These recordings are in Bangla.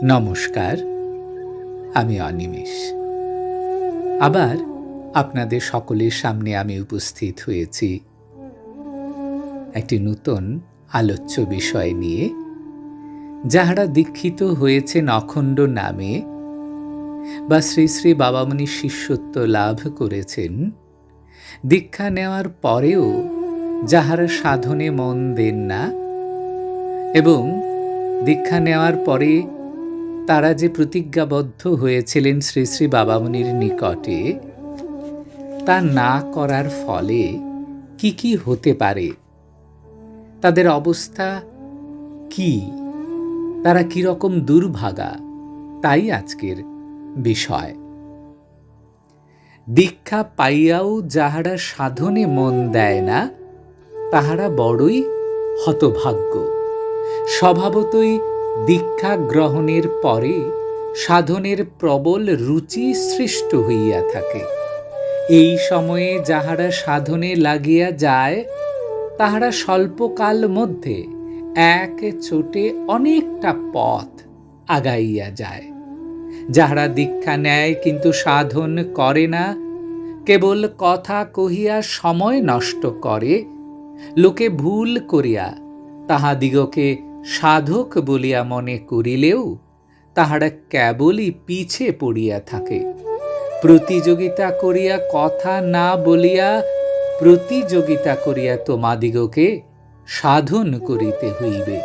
নমস্কার, আমি অনিমেষ। আবার আপনাদের সকলের সামনে আমি উপস্থিত হয়েছি একটি নূতন আলোচ্য বিষয় নিয়ে। যাহারা দীক্ষিত হয়েছেন অখণ্ড নামে বা শ্রী শ্রী বাবামণির শিষ্যত্ব লাভ করেছেন, দীক্ষা নেওয়ার পরেও যাহারা সাধনে মন দেন না এবং দীক্ষা নেওয়ার পরে তারা যে প্রতিজ্ঞাবদ্ধ হয়েছিলেন শ্রী শ্রী বাবামণির নিকটে, তা না করার ফলে কি কি হতে পারে, তাদের অবস্থা কি, তারা কিরকম দুর্ভাগা, তাই আজকের বিষয়। দীক্ষা পাইয়াও যাহারা সাধনে মন দেয় না, তাহারা বড়ই হতভাগ্য। স্বভাবতই দীক্ষা গ্রহণের পরে সাধনের প্রবল রুচি সৃষ্ট হইয়া থাকে। এই সময়ে যাহারা সাধনে লাগিয়া যায়, তাহারা স্বল্পকাল মধ্যে এক চোটে অনেকটা পথ আগাইয়া যায়। যাহারা দীক্ষা নেয় কিন্তু সাধন করে না, কেবল কথা কহিয়া সময় নষ্ট করে, লোকে ভুল করিয়া তাহাদিগকে সাধক বলিয়া মনে করিলেও তাহারা কেবলই পিছে পড়িয়া থাকে। প্রতিযোগিতা করিয়া কথা না বলিয়া প্রতিযোগিতা করিয়া তোমাদিগকে সাধন করিতে হইবে।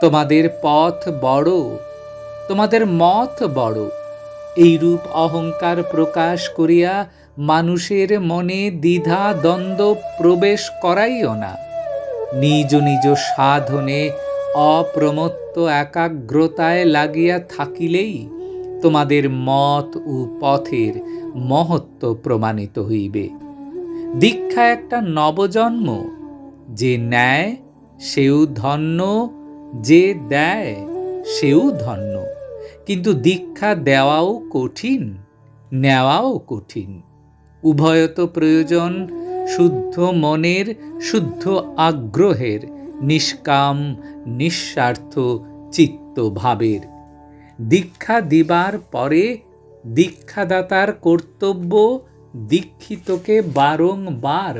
তোমাদের পথ বড়, তোমাদের মত বড়, এইরূপ অহংকার প্রকাশ করিয়া মানুষের মনে দ্বিধা দ্বন্দ্ব প্রবেশ করাইও না। নিজ নিজ সাধনে অপ্রমত্ত একাগ্রতায় লাগিয়া থাকিলেই তোমাদের মত ও পথের মহত্ব প্রমাণিত হইবে। দীক্ষা একটা নবজন্ম, যে নেয় সেও ধন্য, যে দেয় সেও ধন্য। কিন্তু দীক্ষা দেওয়াও কঠিন, নেওয়াও কঠিন। উভয়ত প্রয়োজন শুদ্ধ মনের, শুদ্ধ আগ্রহের, নিষ্কাম নিঃস্বার্থ চিত্তভাবের। দীক্ষা দিবার পরে দীক্ষাদাতার কর্তব্য দীক্ষিতকে বারংবার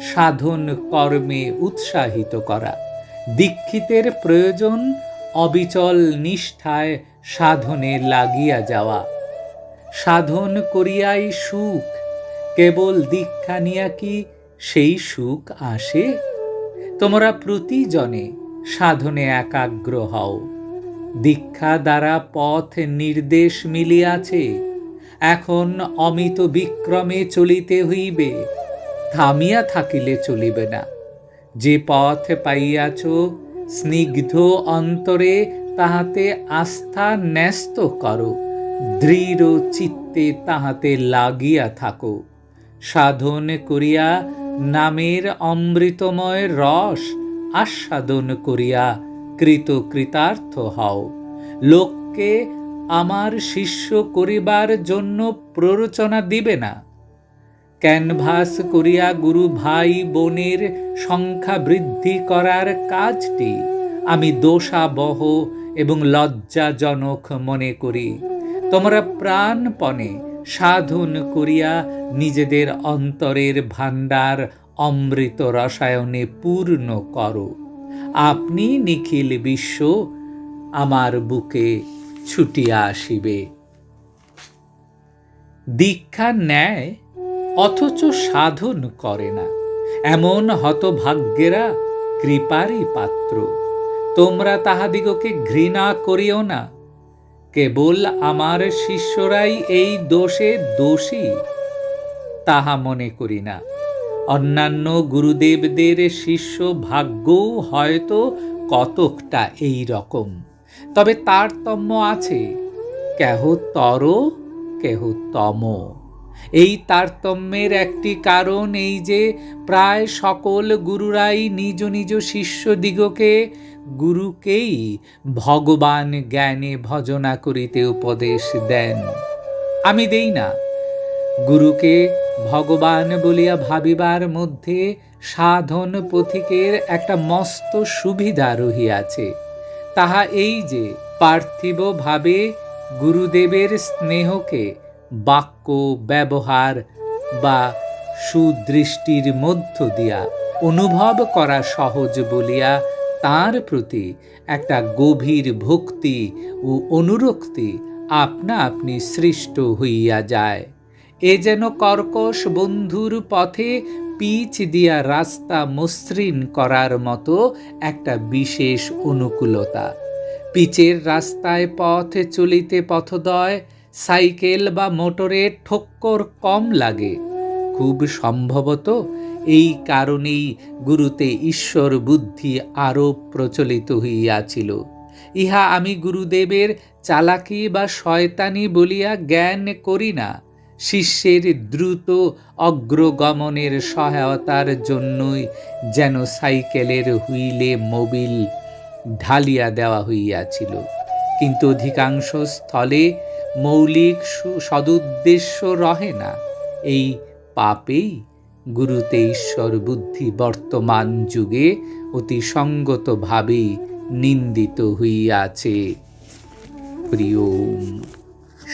সাধন কর্মে উৎসাহিত করা। দীক্ষিতের প্রয়োজন অবিচল নিষ্ঠায় সাধনে লাগিয়া যাওয়া। সাধন করিয়াই সুখ, কেবল দীক্ষা নিয়া কি সেই সুখ আসে? তোমরা প্রতিজনে সাধনে একাগ্র হও। দীক্ষা দ্বারা পথ নির্দেশ মিলিয়াছে, এখন অমিত বিক্রমে চলিতে হইবে, থামিয়া থাকিলে চলিবে না। যে পথ পাইয়াছ, স্নিগ্ধ অন্তরে তাহাতে আস্থা ন্যস্ত করো, দৃঢ় চিত্তে তাহাতে লাগিয়া থাকো। সাধন করিয়া নামের অমৃতময় রস আস্বাদন করিয়া কৃতকৃতার্থ হও। লোককে আমার শিষ্য করিবার জন্য প্ররোচনা দিবে না। ক্যানভাস করিয়া গুরু ভাই বোনের সংখ্যা বৃদ্ধি করার কাজটি আমি দোষাবহ এবং লজ্জাজনক মনে করি। তোমরা প্রাণপণে সাধন করিয়া নিজেদের অন্তরের ভাণ্ডার অমৃত রসায়নে পূর্ণ করো। আপনি নিখিল বিশ্ব আমার বুকে ছুটিয়া আসিবে। দীক্ষা নেয় অথচ সাধন করে না, এমন হতভাগ্যেরা কৃপারই পাত্র। তোমরা তাহাদিগকে ঘৃণা করিও না। কেবল আমার শিষ্যরাই এই দোষে দোষী তাহা মনে করি না। অন্যান্য গুরুদেবদের শিষ্য ভাগ্যও হয়তো কতকটা এই রকম, তবে তারতম্য আছে, কেহ তর কেহ তম। এই তারতম্যের একটি কারণ এই যে প্রায় সকল গুরুরাই নিজ নিজ শিষ্যদিগকে গুরুকেই ভগবান জ্ঞানে ভজনা করিতে উপদেশ দেন। আমি দেই না। গুরুকে ভগবান বলিয়া ভাবিবার মধ্যে সাধন পথিকের একটা মস্ত সুবিধা রহিয়াছে। তাহা এই যে পার্থিবভাবে গুরুদেবের স্নেহকে বাক্য ব্যবহার বা সুদৃষ্টির মধ্য দিয়া অনুভব করা সহজ বলিয়া তাঁর প্রতি একটা গভীর ভক্তি ও অনুরক্তি আপনা আপনি সৃষ্ট হইয়া যায়। এ যেন কর্কশ বন্ধুর পথে পিচ দিয়া রাস্তা মসৃণ করার মতো একটা বিশেষ অনুকূলতা। পিচের রাস্তায় পথ চলিতে পথদয় সাইকেল বা মোটরের ঠক্কর কম লাগে। খুব সম্ভবত এই কারণেই গুরুতে ঈশ্বর বুদ্ধি আরও প্রচলিত হইয়াছিল। ইহা আমি গুরুদেবের চালাকি বা শয়তানি বলিয়া জ্ঞান করি না। শিষ্যের দ্রুত অগ্রগমনের সহায়তার জন্যই যেন সাইকেলের হুইলে মোবিল ঢালিয়া দেওয়া হইয়াছিল, কিন্তু অধিকাংশ স্থলে মৌলিক সদুদ্দেশ্য রহে না। এই পাপেই গুরুতে ঈশ্বর বুদ্ধি বর্তমান যুগে অতি সঙ্গতভাবেই নিন্দিত হইয়াছে। প্রিয়,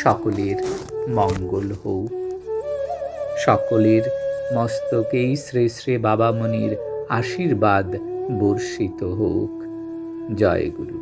সকলের মঙ্গল হোক। সকলের মস্তকেই শ্রী শ্রী বাবামণির আশীর্বাদ বর্ষিত হোক। জয় গুরু।